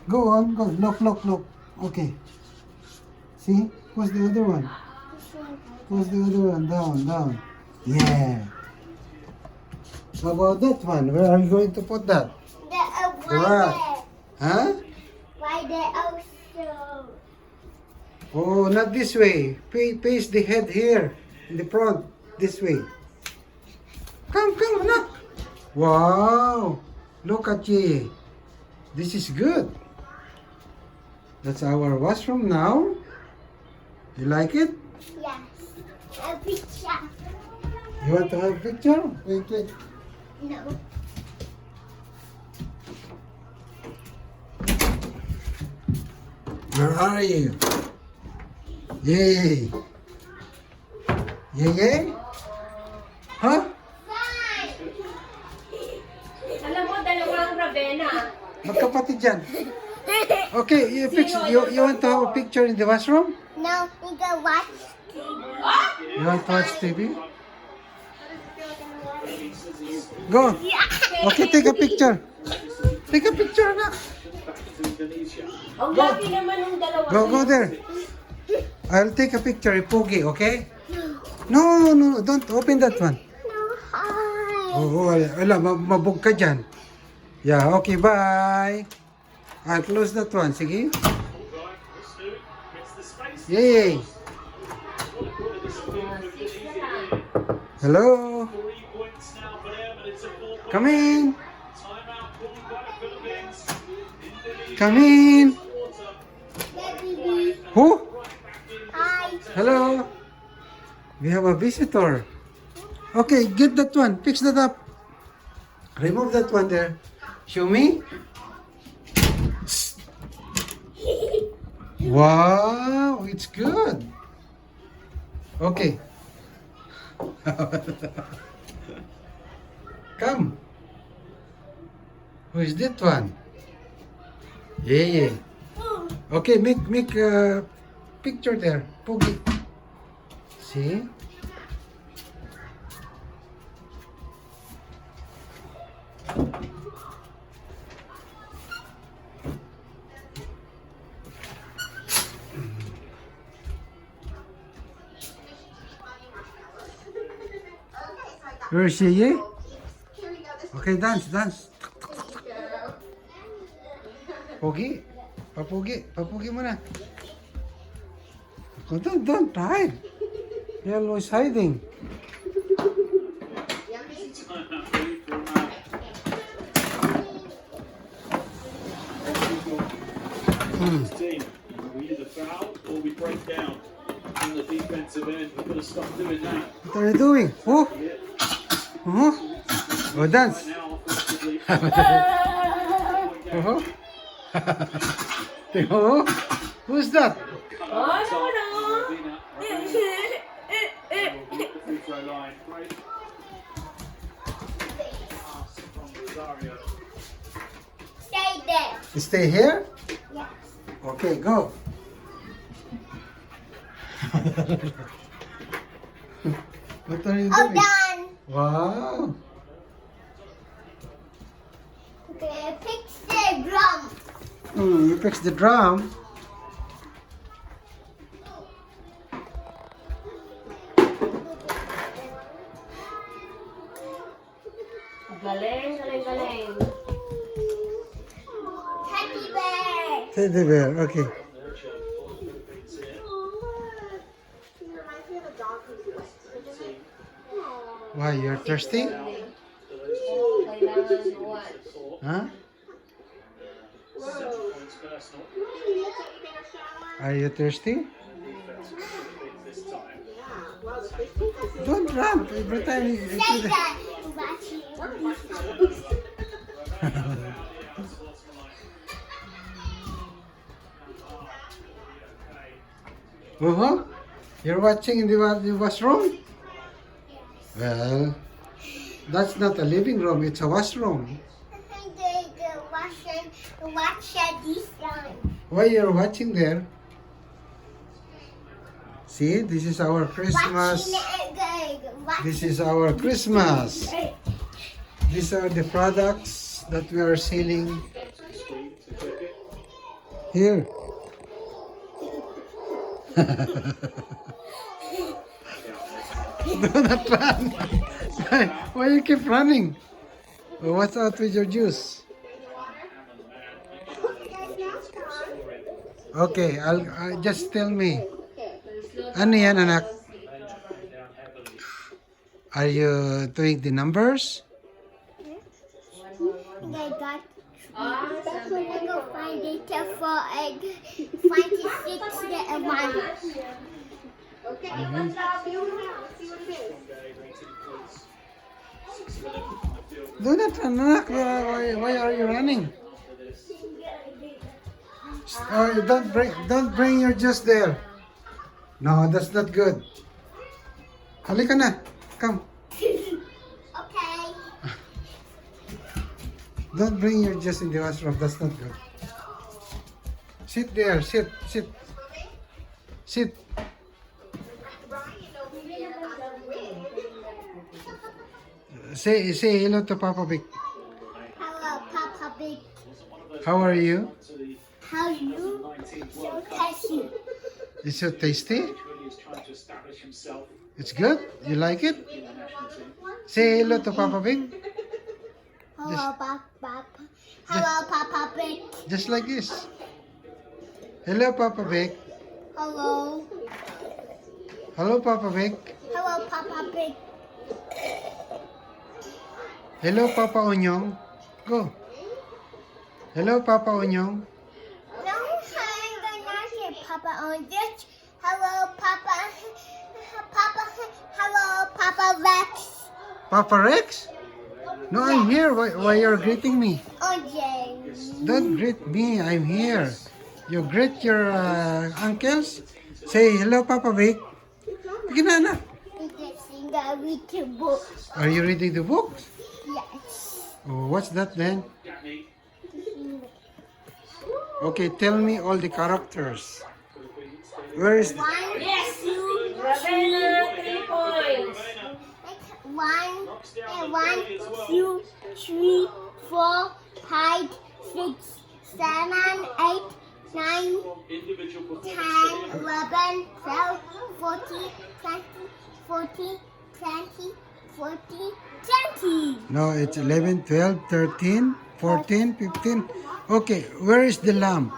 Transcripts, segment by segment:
Go on, go. Look, look, look. Okay. See? What's the other one? What's the other one? Down, down. Yeah. How about that one? Where are you going to put that? Right. Huh? Why they also? Oh, not this way. Face the head here. In the front. This way. Come, come, look. Wow. Look at you. This is good. That's our washroom now. You like it? Yes. A picture. You want to have a picture? Wait, wait. No. Where are you? Yay! Yay, yay? Huh? Alam mo, dalawang Ravenna. Magkapatid yan. Okay, you want to have a picture in the washroom? No, we go watch. You want to watch TV? Go. Okay, take a picture. Take a picture na. Ang laki naman ng dalawa. Go there. I'll take a picture, Pogi, okay? No, no, don't open that one. No, hi. Oh, wala, mabog ka dyan. Yeah, okay, bye. I'll close that one, sige? Yay! Hello? Come in! Come in! Baby. Who? Hi. Hello? We have a visitor. Okay, get that one. Fix that up. Remove that one there. Show me. Wow, it's good. Okay. Come. Who is that one? Yeah. Okay, make a picture there. Pogi. See? Where is she? Okay, dance, dance. Pogi. Papugi mo na. Don't hide. Yellow is hiding. Team. We either foul or we break down in the defensive end. We've got to stop doing that. What are you doing? Oh? Oh? Oh, dance. Now, offensively, Oh? Oh? Who's that? Oh, no. free throw line. Great pass from Rosario. Stay there. Stay here? Yes. Okay, go. What are you All doing? done. Wow. Okay, fix the drum. You fix the drum. Galing. Teddy bear. Teddy bear, okay. Why, you're thirsty? Kailangan what? Huh? 7 points personal. Are you thirsty? This time. Don't run every time you Stay do there. Uh-huh. You're watching in the washroom? Well, that's not a living room, it's a washroom. Watch this one. Why you're watching there? See, this is our Christmas. This is our Christmas. These are the products that we are selling Here. Do not run. Why you keep running? Oh, what's out with your juice? Okay, just tell me. Ano yan, anak? Are you doing the numbers? I got. Ah, That's sabi. when I go find data for egg. 26 and 1. Do not run, anak. Why are you running? Oh, don't bring your juice there. No, that's not good. Halika na. Come. Okay. Don't bring your juice in the washroom. That's not good. Sit there. Sit. Say hello to Papa Big. Hello, Papa Big. How are you? How you? So tasty. It's so tasty. Really is trying to establish himself It's good. You like it? in the national team. Say hello to Papa Big. Hello, Papa. Hello, Papa Big. Just like this. Hello, Papa Big. Hello. Hello, Papa Big. Hello, Papa Big. Hello, Papa Onyong. Go. Hello, Papa Onyong. No, I'm gonna say Papa on this. Hello, Papa. Papa. Hello, Papa Rex. Papa Rex? No, I'm here. Why you're greeting me? Oh, James. Don't greet me. I'm here. You greet your uncles. Say hello, Papa Big. Sige na, anak. Interesting that we can book. Are you reading the book? Yes. Oh, what's that then? Danny, Okay, tell me all the characters. Where is One, Yes! two, Ravenna, 3 points. one, and 1, 2, 3, 4, 5, 6, 7, 8, 9, individual 10, performance. 11, 12, 14, 20, 14, 20, 14, 20. No, it's 11, 12, 13, 14, 15. Okay, where is the lamp?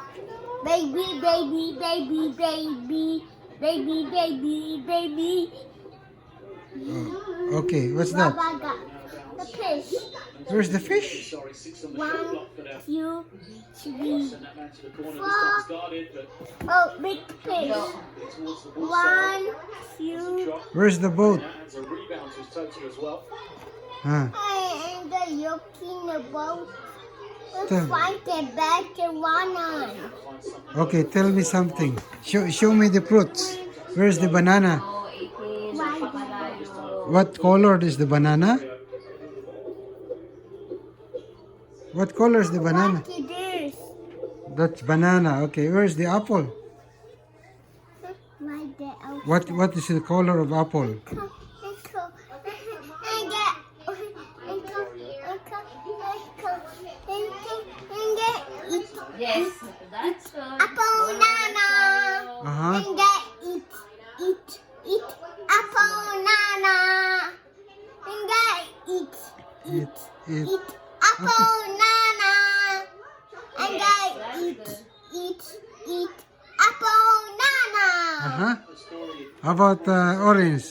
Baby, baby, baby, baby, baby, baby, baby. Oh, okay, what's that? Baba got the fish. Where's the fish? Sorry, 6 on the shot 1, block for them. 2, 3. Send that man to the corner. This time's guarded, but Oh, big fish. towards the ball side. 1, 2. Drop. Where's the boat? That adds a rebound to his total as well. Huh? And the yoking about. Tell- Find the back to run on. Okay, tell me something. Show me the fruits. Where's the banana? Oh, 18. Napakalayo. What color is the banana? What color is the banana? What it is? That's banana. Okay, where's the apple? Right there. Oh, What is the color of apple? come, let's go. And get it. Yes, that's good. Apple nana. Uh-huh. And get it. Apple nana. And get it. It. Apple nana. And get it. Apple nana. Uh-huh. How about orange?